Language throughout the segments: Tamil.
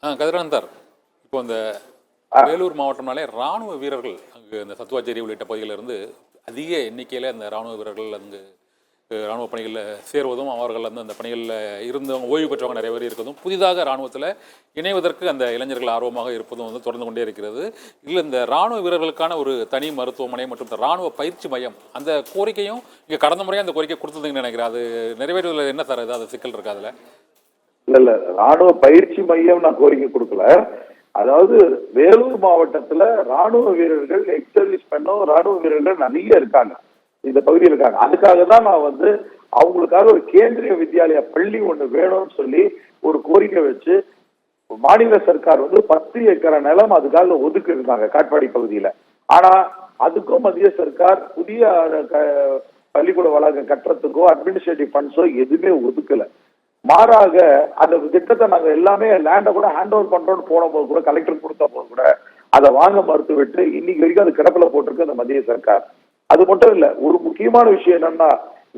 கதிரவந்தர், இப்போ இந்த வேலூர் மாவட்டம்னாலே ராணுவ வீரர்கள் அங்கு இந்த சத்துவாச்சேரி உள்ளிட்ட பகுதியிலிருந்து அதிக எண்ணிக்கையில் அந்த ராணுவ வீரர்கள் அங்கு ராணுவ பணிகளில் சேருவதும், அவர்கள் அந்த பணிகளில் இருந்தவங்க ஓய்வு பெற்றவங்க நிறைய பேர் இருக்கிறதும், புதிதாக ராணுவத்தில் இணைவதற்கு அந்த இளைஞர்கள் ஆர்வமாக இருப்பதும் தொடர்ந்து கொண்டே இருக்கிறது. இல்லை, இந்த ராணுவ வீரர்களுக்கான ஒரு தனி மருத்துவமனை மற்றும் இந்த ராணுவ பயிற்சி மையம், அந்த கோரிக்கையும் இங்கே கடந்த முறையாக அந்த கோரிக்கை கொடுத்ததுன்னு நினைக்கிறேன். அது நிறைவேற்றுவதில் என்ன சார் ஏதாவது சிக்கல் இருக்கா அதில்? இல்ல ராணுவ பயிற்சி மையம் நான் கோரிக்கை கொடுக்கல. அதாவது வேலூர் மாவட்டத்துல ராணுவ வீரர்கள் எக்ஸர்வீஸ் பண்ணோம், ராணுவ வீரர்கள் நிறைய இருக்காங்க, இந்த பகுதியில் இருக்காங்க. அதுக்காக தான் நான் அவங்களுக்காக ஒரு கேந்திரிய வித்யாலயா பள்ளி ஒண்ணு வேணும்னு சொல்லி ஒரு கோரிக்கை வச்சு மாநில சர்க்கார் 10 ஏக்கர் நிலம் அதுக்காக ஒதுக்கி இருந்தாங்க காட்பாடி பகுதியில. ஆனா அதுக்கும் மத்திய சர்க்கார் புதிய பள்ளிக்கூட வளாகம் கட்டுறதுக்கோ அட்மினிஸ்ட்ரேட்டிவ் ஃபண்ட்ஸோ எதுவுமே ஒதுக்கல. மாறாக அந்த திட்டத்தை நாங்க எல்லாமே லேண்டை கூட ஹேண்ட் ஓவர் பண்றோம்னு போன போது கூட, கலெக்டர் கொடுத்த போது கூட அதை வாங்க மறுத்து விட்டு இன்னைக்கு வரைக்கும் அது கிடப்பில போட்டிருக்கு அந்த மத்திய சர்க்கார். அது மட்டும் இல்ல, ஒரு முக்கியமான விஷயம் என்னன்னா,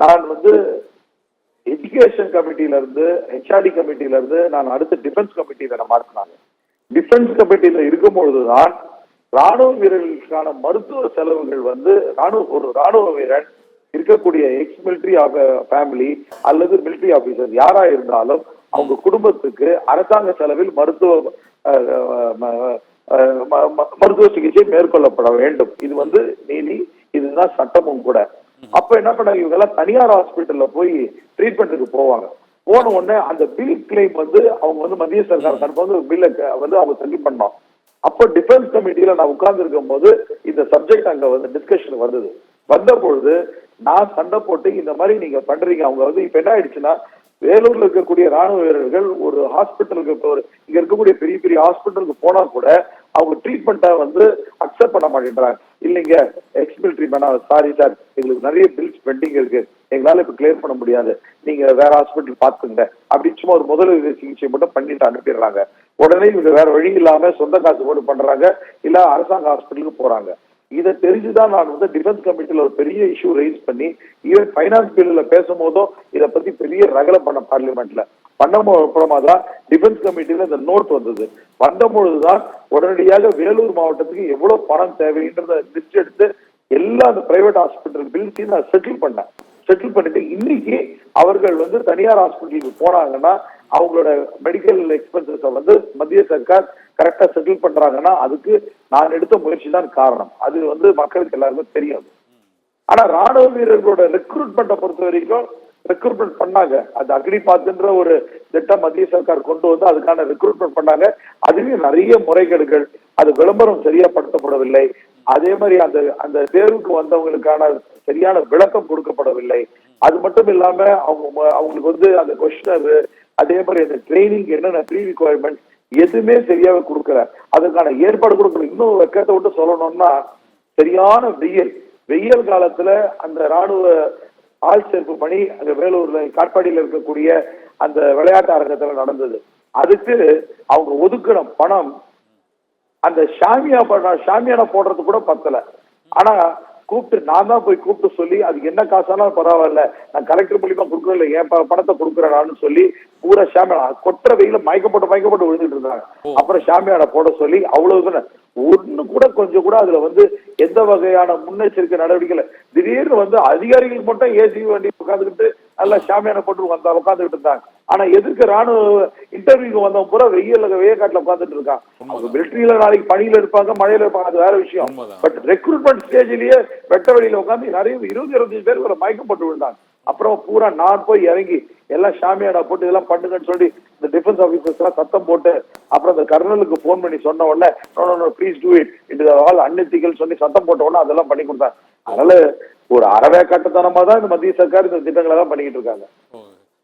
நான் எஜுகேஷன் கமிட்டியில இருந்து ஹெச்ஆர்டி கமிட்டியில இருந்து நான் அடுத்து டிஃபென்ஸ் கமிட்டியில மாற்றினாங்க. டிஃபென்ஸ் கமிட்டியில இருக்கும் பொழுதுதான் ராணுவ வீரர்களுக்கான மருத்துவ செலவுகள் ஒரு ராணுவ வீரன் இருக்கக்கூடிய எக்ஸ் மிலிட்டரி ஃபேமிலி அல்லது மிலிட்டரி ஆபீசர் யாரா இருந்தாலும் அவங்க குடும்பத்துக்கு அரசாங்க செலவில் மருத்துவ சிகிச்சை மேற்கொள்ளப்பட வேண்டும். இது நீதி, இதுதான் சட்டமும் கூட. அப்ப என்ன பண்ணாங்க, இவங்க எல்லாம் தனியார் ஹாஸ்பிட்டல்ல போய் ட்ரீட்மெண்ட்டுக்கு போவாங்க. போன உடனே அந்த பில் கிளைம் அவங்க மத்திய சர்க்கார் பில்லை அவங்க சப்மிட் பண்ணோம். அப்போ டிஃபென்ஸ் கமிட்டியில நான் உட்கார்ந்து இருக்கும் போது இந்த சப்ஜெக்ட் அங்க டிஸ்கஷன் வந்த பொழுது நான் சண்டை போட்டு இந்த மாதிரி நீங்க பண்றீங்க. அவங்க இப்ப என்ன ஆயிடுச்சுன்னா, வேலூர்ல இருக்கக்கூடிய ராணுவ வீரர்கள் ஒரு ஹாஸ்பிட்டலுக்கு இங்க இருக்கக்கூடிய பெரிய பெரிய ஹாஸ்பிட்டலுக்கு போனா கூட அவங்க ட்ரீட்மெண்ட்டை அக்செப்ட் பண்ண மாட்டேன்றாங்க. இல்லைங்க, எக்ஸ் மிலிட்டரி மேனா, சாரி சார், எங்களுக்கு நிறைய பில்ஸ் பெண்டிங் இருக்கு, எங்களால இப்ப கிளியர் பண்ண முடியாது, நீங்க வேற ஹாஸ்பிட்டல் பாத்துங்க அப்படின்னு சும்மா ஒரு முதலுதவி சிகிச்சை மட்டும் பண்ணிட்டு அனுப்பிடுறாங்க. உடனே இவங்க வேற வழி இல்லாம சொந்த காசு போட்டு பண்றாங்க, இல்ல அரசாங்க ஹாஸ்பிட்டலுக்கு போறாங்க. இதை தெரிஞ்சுதான் நான் டிஃபென்ஸ் கமிட்டியில ஒரு பெரிய இஷ்யூ ரைஸ் பண்ணி, ஈவன் பைனான்ஸ் பில்லுல பேசும்போதும் இதை பத்தி பெரிய ரகலை பண்ண பார்லிமெண்ட்ல அப்புறமா தான் டிஃபென்ஸ் கமிட்டியில இந்த நோட் வந்த பொழுதுதான் உடனடியாக வேலூர் மாவட்டத்துக்கு எவ்வளவு பணம் தேவைன்றத லிஸ்ட் எடுத்து எல்லா அந்த பிரைவேட் ஹாஸ்பிட்டல் பில்ஸையும் நான் செட்டில் பண்ணிட்டு இன்னைக்கு அவர்கள் தனியார் ஹாஸ்பிட்டலுக்கு போனாங்கன்னா அவங்களோட மெடிக்கல் எக்ஸ்பென்சஸை மத்திய சர்க்கார் கரெக்டா செட்டில் பண்றாங்கன்னா அதுக்கு நான் எடுத்த முயற்சி தான் காரணம். அது மக்களுக்கு எல்லாருக்கும் தெரியாது. ஆனா ராணுவ வீரர்களோட ரெக்ரூட்மெண்ட்டை பொறுத்த வரைக்கும் ரெக்ரூட்மெண்ட் பண்ணாங்க. அது அக்னிபாத்ன்ற ஒரு திட்டம் மத்திய சர்க்கார் கொண்டு அதுக்கான ரெக்ரூட்மெண்ட் பண்ணாங்க. அதுலயும் நிறைய முறைகேடுகள், அது விளம்பரம் சரியா படுத்தப்படவில்லை. அதே மாதிரி அந்த தேர்வுக்கு வந்தவங்களுக்கான சரியான விளக்கம் கொடுக்கப்படவில்லை. அது மட்டும் இல்லாம அவங்களுக்கு அந்த கொஸ்டினர், அதே மாதிரி அந்த ட்ரைனிங் என்னென்ன ப்ரீ ரிக்வயர்மெண்ட் எதுவுமே சரியாக கொடுக்கல. அதுக்கான ஏற்பாடு கொடுக்கல. இன்னும் வெக்கத்தை விட்டு சொல்லணும்னா, சரியான வெயில் காலத்துல அந்த ராணுவ ஆள் சேர்ப்பு பணி அங்க வேலூர்ல காட்பாடியில இருக்கக்கூடிய அந்த விளையாட்டு அரங்கத்துல நடந்தது. அதுக்கு அவங்க ஒதுக்கின பணம் அந்த ஷாமியானா போடுறது கூட பத்தல. ஆனா நான் தான் போய் கூப்பிட்டு சொல்லி, அதுக்கு என்ன காசாலும் பரவாயில்ல, நான் கலெக்டர் மூலியமா கொடுக்கல, என் பணத்தை கொடுக்குறேன்னு சொல்லி பூரா ஷாமியானா கொற்ற வெயில மயக்கப்பட்டு விழுந்துட்டு இருந்தாங்க. அப்புறம் ஷாமியானா போட சொல்லி அவ்வளவு ஒண்ணு கூட கொஞ்சம் கூட அதுல எந்த வகையான முன்னெச்சரிக்கை நடவடிக்கை. திடீர்னு அதிகாரிகளுக்கு மட்டும் ஏசி வண்டி உட்காந்துக்கிட்டு நல்லா ஷாமியானா போட்டு உட்காந்துக்கிட்டு இருந்தாங்க. ஆனா எதுக்கு ராணுவ இன்டர்வியூக்கு வந்தவங்க பூரா வெய்யக்காட்டுல உட்காந்துட்டு இருக்காங்க. அவங்க மிலிட்டரியில நாளைக்கு பணியில இருப்பாங்க, மழையில இருப்பாங்க, அது வேற விஷயம். பட் ரெக்ரூட்மெண்ட் ஸ்டேஜ்லயே வெட்ட வெளியில உட்காந்து நிறைய 20-25 பேர் மயக்கப்பட்டு விழுந்தாங்க. அப்புறம் பூரா நான் போய் இறங்கி எல்லாம் ஷாமியானா போட்டு இதெல்லாம் பண்ணுங்கன்னு சொல்லி இந்த டிஃபென்ஸ் ஆபீசர்ஸ் எல்லாம் சத்தம் போட்டு, அப்புறம் அந்த கர்னலுக்கு போன் பண்ணி சொன்ன உடனே please do it, it is all unethical சொல்லி சத்தம் போட்ட உடனே அதெல்லாம் பண்ணி கொடுத்தாங்க. அதனால ஒரு அறவே கட்டத்தனமா தான் இந்த மத்திய சர்க்கார் இந்த திட்டங்களை தான் பண்ணிக்கிட்டு இருக்காங்க.